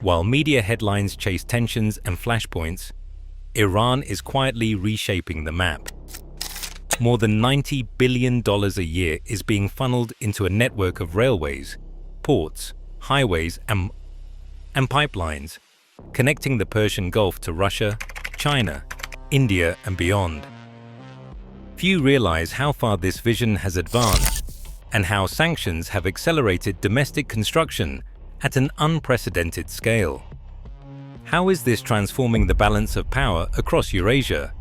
While media headlines chase tensions and flashpoints, Iran is quietly reshaping the map. More than $90 billion a year is being funneled into a network of railways, ports, highways, and pipelines, connecting the Persian Gulf to Russia, China, India, and beyond. Few realize how far this vision has advanced and how sanctions have accelerated domestic construction at an unprecedented scale. How is this transforming the balance of power across Eurasia,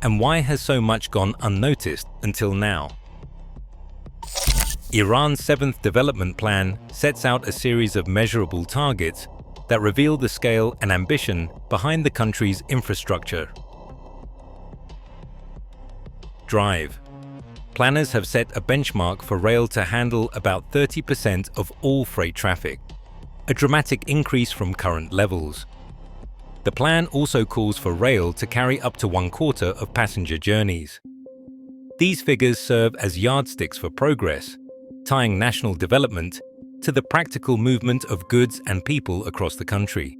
and why has so much gone unnoticed until now? Iran's 7th Development Plan sets out a series of measurable targets that reveal the scale and ambition behind the country's infrastructure. Drive. Planners have set a benchmark for rail to handle about 30% of all freight traffic, a dramatic increase from current levels. The plan also calls for rail to carry up to 1/4 of passenger journeys. These figures serve as yardsticks for progress, tying national development to the practical movement of goods and people across the country.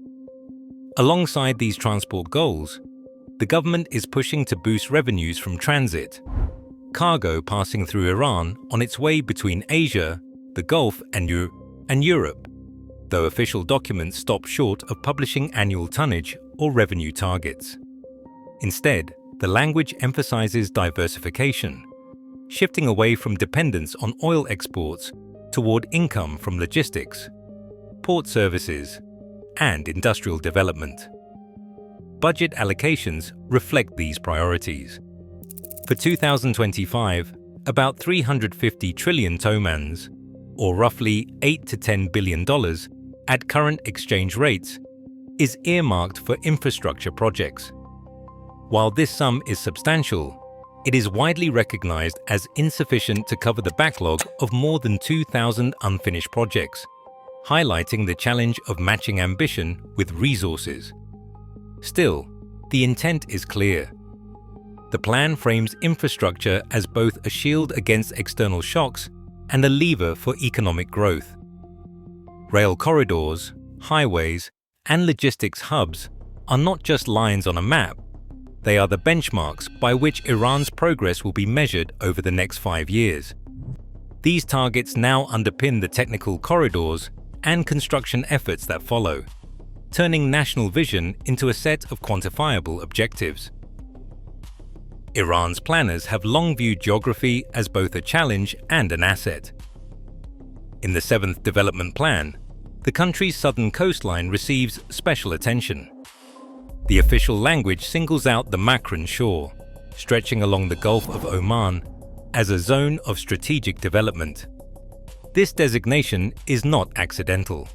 Alongside these transport goals, the government is pushing to boost revenues from transit, cargo passing through Iran on its way between Asia, the Gulf, and Europe, though official documents stop short of publishing annual tonnage or revenue targets. Instead, the language emphasizes diversification, shifting away from dependence on oil exports toward income from logistics, port services, and industrial development. Budget allocations reflect these priorities. For 2025, about 350 trillion tomans, or roughly $8 to $10 billion at current exchange rates, is earmarked for infrastructure projects. While this sum is substantial, it is widely recognized as insufficient to cover the backlog of more than 2,000 unfinished projects, highlighting the challenge of matching ambition with resources. Still, the intent is clear. The plan frames infrastructure as both a shield against external shocks and a lever for economic growth. Rail corridors, highways, and logistics hubs are not just lines on a map. They are the benchmarks by which Iran's progress will be measured over the next 5 years. These targets now underpin the technical corridors and construction efforts that follow, turning national vision into a set of quantifiable objectives. Iran's planners have long viewed geography as both a challenge and an asset. In the 7th Development Plan, the country's southern coastline receives special attention. The official language singles out the Makran Shore, stretching along the Gulf of Oman, as a zone of strategic development. This designation is not accidental.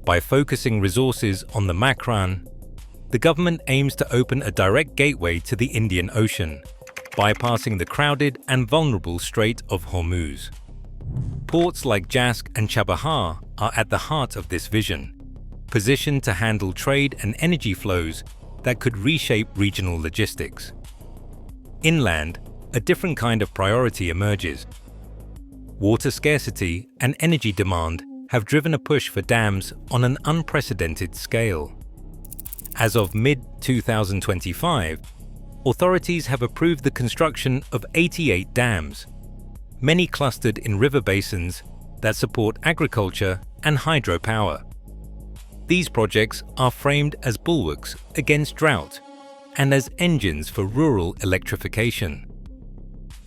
By focusing resources on the Makran, the government aims to open a direct gateway to the Indian Ocean, bypassing the crowded and vulnerable Strait of Hormuz. Ports like Jask and Chabahar are at the heart of this vision, positioned to handle trade and energy flows that could reshape regional logistics. Inland, a different kind of priority emerges. Water scarcity and energy demand have driven a push for dams on an unprecedented scale. As of mid-2025, authorities have approved the construction of 88 dams, many clustered in river basins that support agriculture and hydropower. These projects are framed as bulwarks against drought and as engines for rural electrification.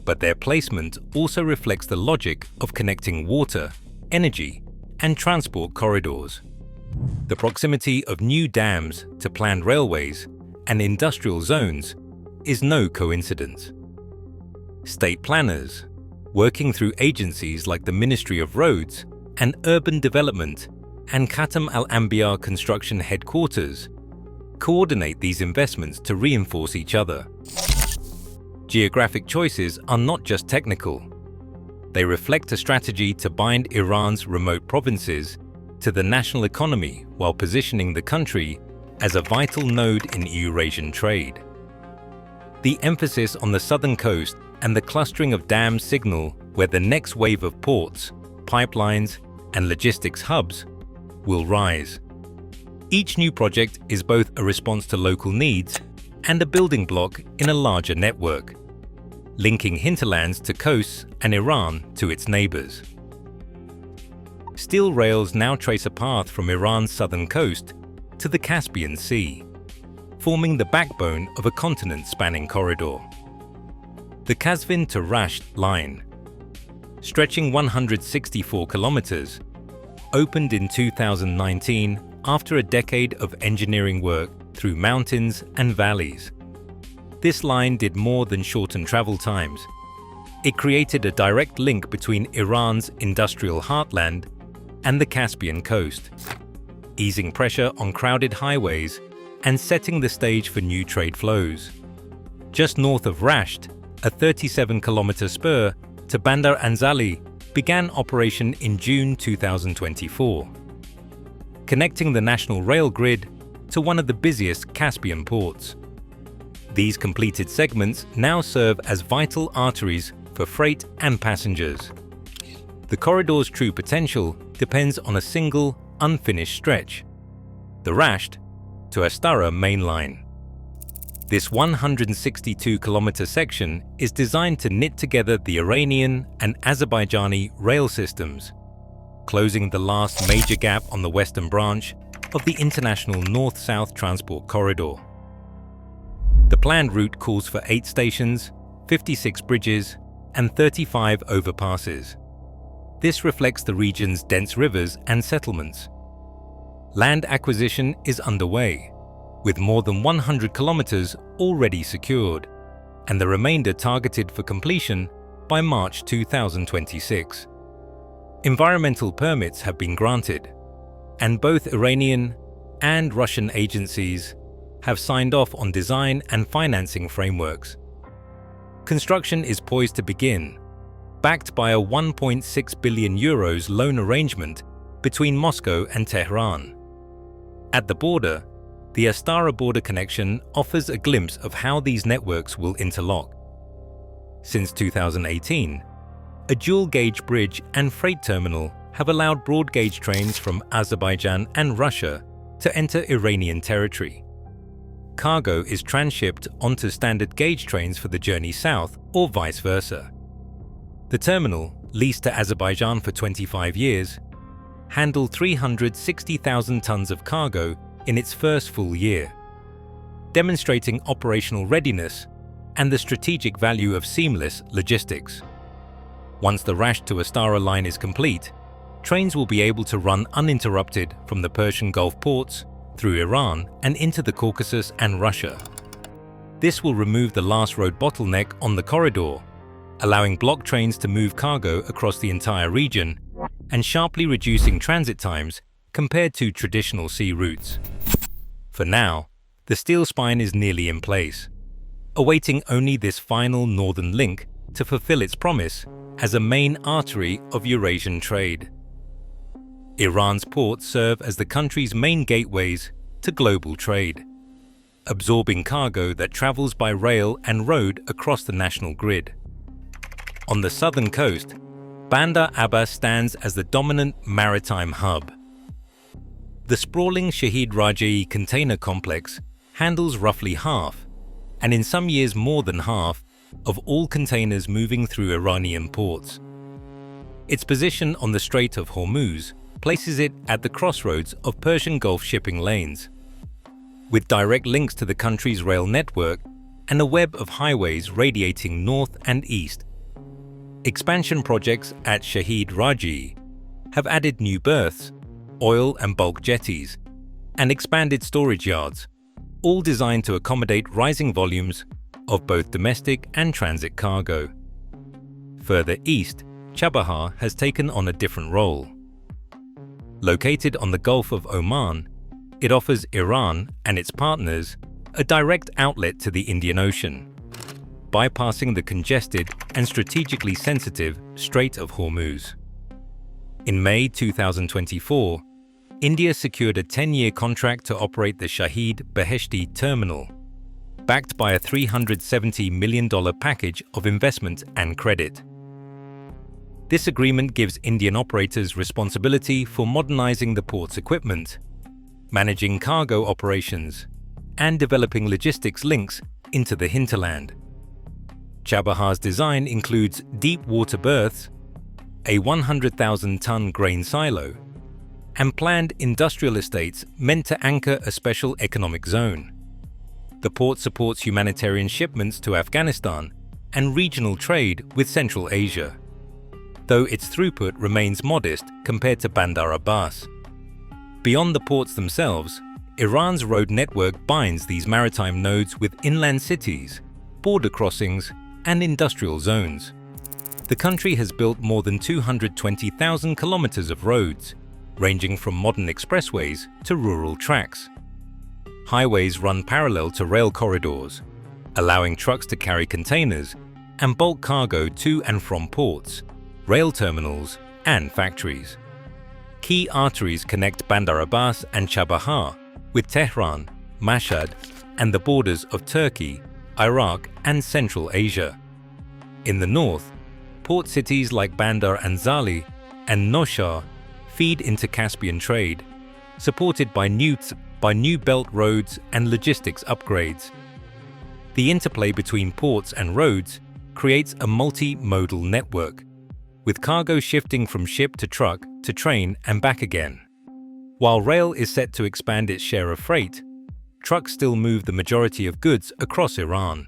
But their placement also reflects the logic of connecting water, energy, and transport corridors. The proximity of new dams to planned railways and industrial zones is no coincidence. State planners, working through agencies like the Ministry of Roads and Urban Development and Khatam al-Anbiya Construction Headquarters, coordinate these investments to reinforce each other. Geographic choices are not just technical. They reflect a strategy to bind Iran's remote provinces to the national economy while positioning the country as a vital node in Eurasian trade. The emphasis on the southern coast and the clustering of dams signal where the next wave of ports, pipelines, and logistics hubs will rise. Each new project is both a response to local needs and a building block in a larger network, linking hinterlands to coasts and Iran to its neighbors. Steel rails now trace a path from Iran's southern coast to the Caspian Sea, forming the backbone of a continent-spanning corridor. The Kazvin to Rasht line, stretching 164 kilometers, opened in 2019 after a decade of engineering work through mountains and valleys. This line did more than shorten travel times. It created a direct link between Iran's industrial heartland and the Caspian coast, easing pressure on crowded highways and setting the stage for new trade flows. Just north of Rasht, a 37-kilometer spur to Bandar Anzali began operation in June 2024, connecting the national rail grid to one of the busiest Caspian ports. These completed segments now serve as vital arteries for freight and passengers. The corridor's true potential depends on a single, unfinished stretch, the Rasht to Astara main line. This 162-kilometer section is designed to knit together the Iranian and Azerbaijani rail systems, closing the last major gap on the western branch of the international north-south transport corridor. The planned route calls for 8 stations, 56 bridges, and 35 overpasses. This reflects the region's dense rivers and settlements. Land acquisition is underway, with more than 100 kilometers already secured, and the remainder targeted for completion by March 2026. Environmental permits have been granted, and both Iranian and Russian agencies have signed off on design and financing frameworks. Construction is poised to begin, backed by a 1.6 billion euros loan arrangement between Moscow and Tehran. At the border, the Astara border connection offers a glimpse of how these networks will interlock. Since 2018, a dual-gauge bridge and freight terminal have allowed broad-gauge trains from Azerbaijan and Russia to enter Iranian territory. Cargo is transshipped onto standard gauge trains for the journey south or vice versa. The terminal, leased to Azerbaijan for 25 years, handled 360,000 tons of cargo in its first full year, demonstrating operational readiness and the strategic value of seamless logistics. Once the Rasht to Astara line is complete, trains will be able to run uninterrupted from the Persian Gulf ports through Iran and into the Caucasus and Russia. This will remove the last road bottleneck on the corridor, allowing block trains to move cargo across the entire region and sharply reducing transit times compared to traditional sea routes. For now, the steel spine is nearly in place, awaiting only this final northern link to fulfill its promise as a main artery of Eurasian trade. Iran's ports serve as the country's main gateways to global trade, absorbing cargo that travels by rail and road across the national grid. On the southern coast, Bandar Abbas stands as the dominant maritime hub. The sprawling Shahid Rajaei container complex handles roughly half, and in some years more than half, of all containers moving through Iranian ports. Its position on the Strait of Hormuz places it at the crossroads of Persian Gulf shipping lanes, with direct links to the country's rail network and a web of highways radiating north and east. Expansion projects at Shahid Rajaei have added new berths, oil and bulk jetties, and expanded storage yards, all designed to accommodate rising volumes of both domestic and transit cargo. Further east, Chabahar has taken on a different role. Located on the Gulf of Oman, it offers Iran and its partners a direct outlet to the Indian Ocean, bypassing the congested and strategically sensitive Strait of Hormuz. In May 2024, India secured a 10-year contract to operate the Shahid Beheshti terminal, backed by a $370 million package of investment and credit. This agreement gives Indian operators responsibility for modernizing the port's equipment, managing cargo operations, and developing logistics links into the hinterland. Chabahar's design includes deep water berths, a 100,000-ton grain silo, and planned industrial estates meant to anchor a special economic zone. The port supports humanitarian shipments to Afghanistan and regional trade with Central Asia, though its throughput remains modest compared to Bandar Abbas. Beyond the ports themselves, Iran's road network binds these maritime nodes with inland cities, border crossings, and industrial zones. The country has built more than 220,000 kilometers of roads, ranging from modern expressways to rural tracks. Highways run parallel to rail corridors, allowing trucks to carry containers and bulk cargo to and from ports, rail terminals, and factories. Key arteries connect Bandar Abbas and Chabahar with Tehran, Mashhad, and the borders of Turkey, Iraq, and Central Asia. In the north, port cities like Bandar Anzali and Noshar feed into Caspian trade, supported by new belt roads and logistics upgrades. The interplay between ports and roads creates a multi-modal network, with cargo shifting from ship to truck to train and back again. While rail is set to expand its share of freight, trucks still move the majority of goods across Iran.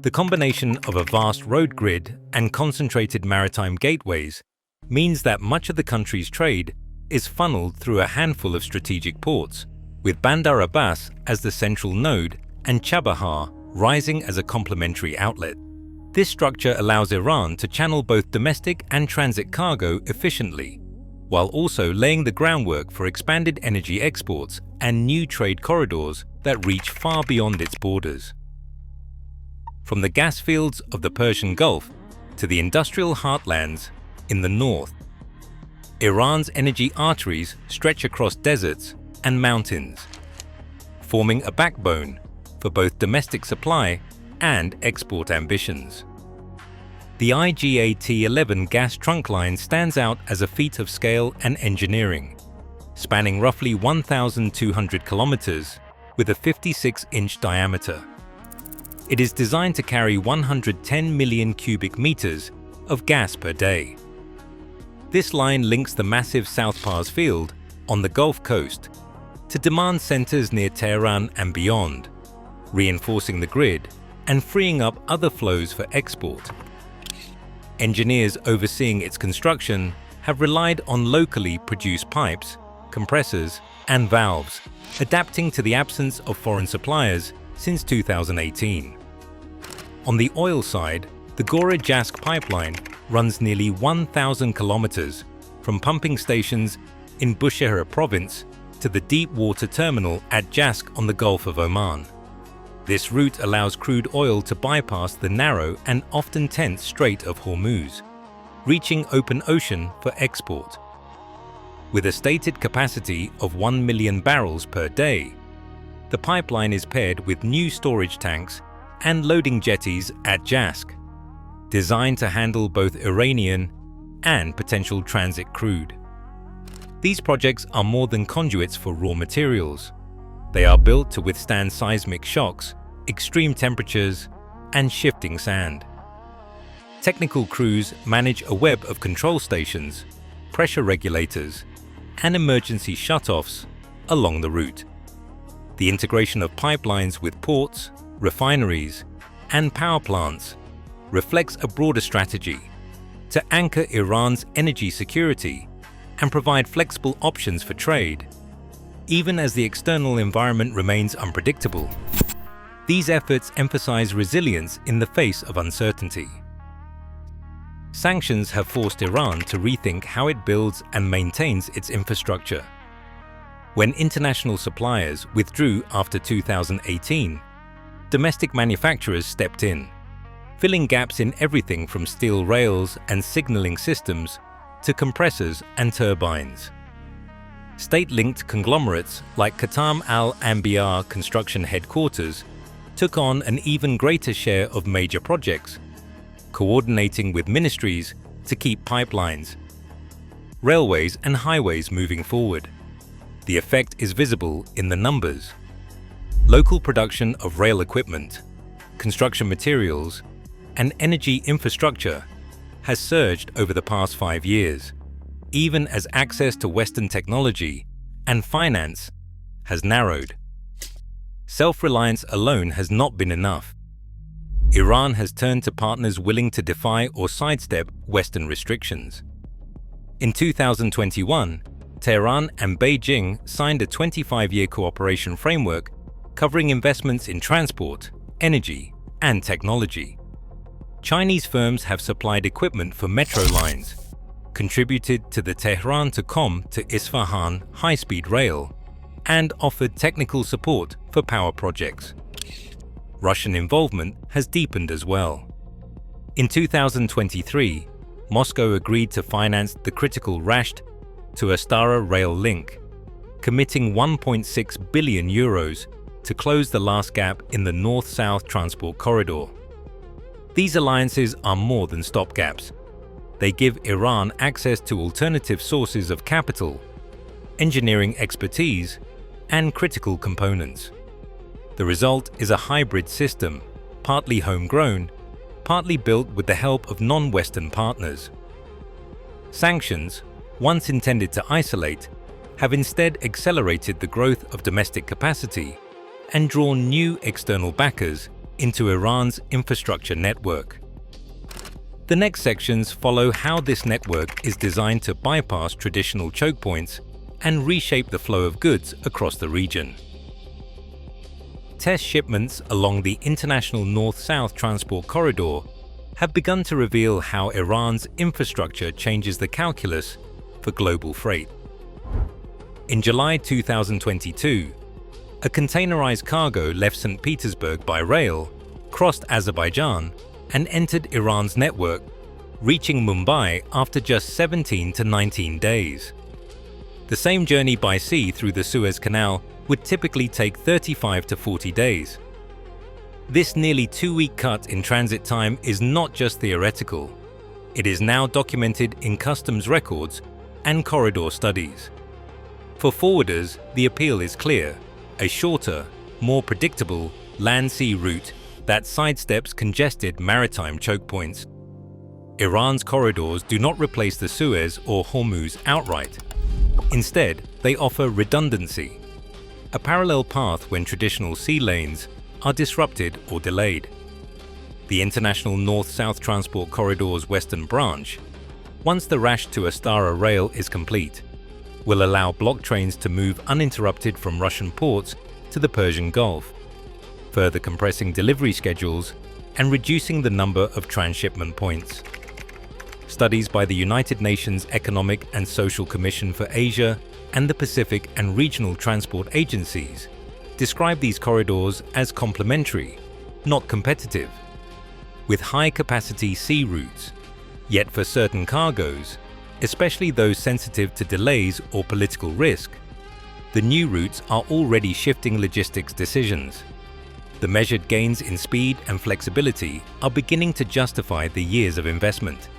The combination of a vast road grid and concentrated maritime gateways means that much of the country's trade is funneled through a handful of strategic ports, with Bandar Abbas as the central node and Chabahar rising as a complementary outlet. This structure allows Iran to channel both domestic and transit cargo efficiently, while also laying the groundwork for expanded energy exports and new trade corridors that reach far beyond its borders. From the gas fields of the Persian Gulf to the industrial heartlands in the north, Iran's energy arteries stretch across deserts and mountains, forming a backbone for both domestic supply and export ambitions. The IGAT-11 gas trunk line stands out as a feat of scale and engineering, spanning roughly 1,200 kilometers with a 56-inch diameter. It is designed to carry 110 million cubic meters of gas per day. This line links the massive South Pars field on the Gulf Coast to demand centers near Tehran and beyond, reinforcing the grid and freeing up other flows for export. Engineers overseeing its construction have relied on locally produced pipes, compressors, and valves, adapting to the absence of foreign suppliers since 2018. On the oil side, the Gore-Jask pipeline runs nearly 1,000 kilometers from pumping stations in Bushehr province to the deep water terminal at Jask on the Gulf of Oman. This route allows crude oil to bypass the narrow and often tense Strait of Hormuz, reaching open ocean for export. With a stated capacity of 1 million barrels per day, the pipeline is paired with new storage tanks and loading jetties at Jask, designed to handle both Iranian and potential transit crude. These projects are more than conduits for raw materials. They are built to withstand seismic shocks, extreme temperatures, and shifting sand. Technical crews manage a web of control stations, pressure regulators, and emergency shutoffs along the route. The integration of pipelines with ports, refineries, and power plants reflects a broader strategy to anchor Iran's energy security and provide flexible options for trade, even as the external environment remains unpredictable. These efforts emphasize resilience in the face of uncertainty. Sanctions have forced Iran to rethink how it builds and maintains its infrastructure. When international suppliers withdrew after 2018, domestic manufacturers stepped in, filling gaps in everything from steel rails and signaling systems to compressors and turbines. State-linked conglomerates like Qatam Al Anbiya Construction Headquarters took on an even greater share of major projects, coordinating with ministries to keep pipelines, railways and highways moving forward. The effect is visible in the numbers. Local production of rail equipment, construction materials, and energy infrastructure has surged over the past 5 years, even as access to Western technology and finance has narrowed. Self-reliance alone has not been enough. Iran has turned to partners willing to defy or sidestep Western restrictions. In 2021, Tehran and Beijing signed a 25-year cooperation framework covering investments in transport, energy, and technology. Chinese firms have supplied equipment for metro lines, contributed to the Tehran to Qom to Isfahan high-speed rail, and offered technical support for power projects. Russian involvement has deepened as well. In 2023, Moscow agreed to finance the critical Rasht to Astara rail link, committing 1.6 billion euros to close the last gap in the north-south transport corridor. These alliances are more than stopgaps. They give Iran access to alternative sources of capital, engineering expertise, and critical components. The result is a hybrid system, partly homegrown, partly built with the help of non-Western partners. Sanctions, once intended to isolate, have instead accelerated the growth of domestic capacity and drawn new external backers into Iran's infrastructure network. The next sections follow how this network is designed to bypass traditional choke points and reshape the flow of goods across the region. Test shipments along the international north-south transport corridor have begun to reveal how Iran's infrastructure changes the calculus for global freight. In July 2022, a containerized cargo left St. Petersburg by rail, crossed Azerbaijan, and entered Iran's network, reaching Mumbai after just 17 to 19 days. The same journey by sea through the Suez Canal would typically take 35 to 40 days. This nearly 2-week cut in transit time is not just theoretical. It is now documented in customs records and corridor studies. For forwarders, the appeal is clear: a shorter, more predictable land-sea route that sidesteps congested maritime choke points. Iran's corridors do not replace the Suez or Hormuz outright. Instead, they offer redundancy, a parallel path when traditional sea lanes are disrupted or delayed. The International North-South Transport Corridor's western branch, once the Rasht to Astara rail is complete, will allow block trains to move uninterrupted from Russian ports to the Persian Gulf, further compressing delivery schedules and reducing the number of transshipment points. Studies by the United Nations Economic and Social Commission for Asia and the Pacific and regional transport agencies describe these corridors as complementary, not competitive. With high-capacity sea routes, yet for certain cargoes, especially those sensitive to delays or political risk, the new routes are already shifting logistics decisions. The measured gains in speed and flexibility are beginning to justify the years of investment,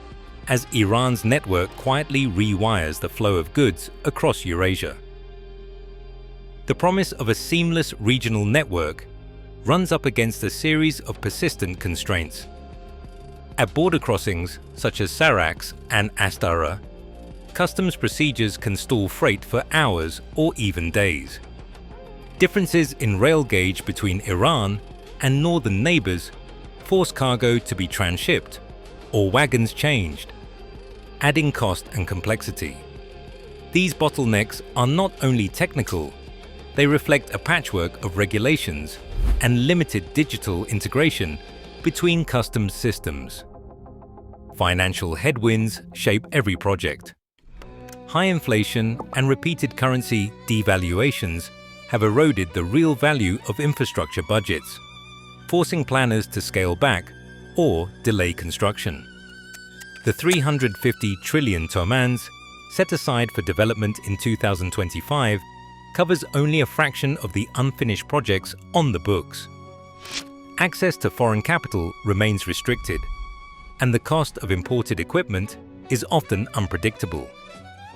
as Iran's network quietly rewires the flow of goods across Eurasia. The promise of a seamless regional network runs up against a series of persistent constraints. At border crossings such as Sarax and Astara, customs procedures can stall freight for hours or even days. Differences in rail gauge between Iran and northern neighbors force cargo to be transshipped or wagons changed, adding cost and complexity. These bottlenecks are not only technical, they reflect a patchwork of regulations and limited digital integration between customs systems. Financial headwinds shape every project. High inflation and repeated currency devaluations have eroded the real value of infrastructure budgets, forcing planners to scale back or delay construction. The 350 trillion tomans set aside for development in 2025 covers only a fraction of the unfinished projects on the books. Access to foreign capital remains restricted, and the cost of imported equipment is often unpredictable.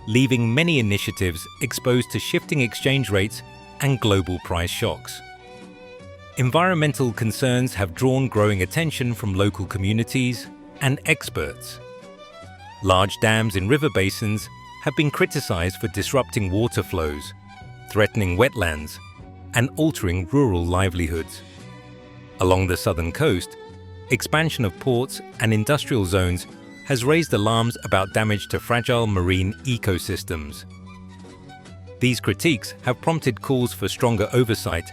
leaving many initiatives exposed to shifting exchange rates and global price shocks. Environmental concerns have drawn growing attention from local communities and experts. Large dams in river basins have been criticized for disrupting water flows, threatening wetlands, and altering rural livelihoods. Along the southern coast, expansion of ports and industrial zones has raised alarms about damage to fragile marine ecosystems. These critiques have prompted calls for stronger oversight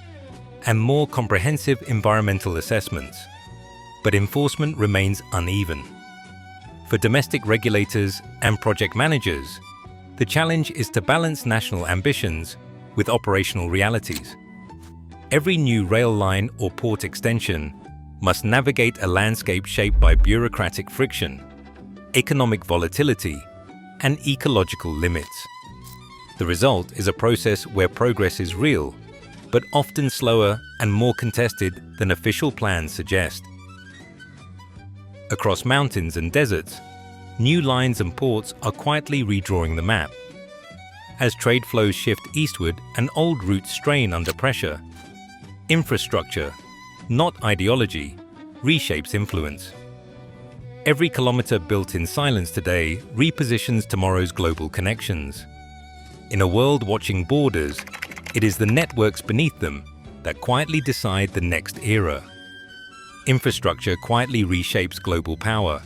and more comprehensive environmental assessments, but enforcement remains uneven. For domestic regulators and project managers, the challenge is to balance national ambitions with operational realities. Every new rail line or port extension must navigate a landscape shaped by bureaucratic friction, economic volatility, and ecological limits. The result is a process where progress is real, but often slower and more contested than official plans suggest. Across mountains and deserts, new lines and ports are quietly redrawing the map. As trade flows shift eastward and old routes strain under pressure, infrastructure, not ideology, reshapes influence. Every kilometer built in silence today repositions tomorrow's global connections. In a world watching borders, it is the networks beneath them that quietly decide the next era. Infrastructure quietly reshapes global power,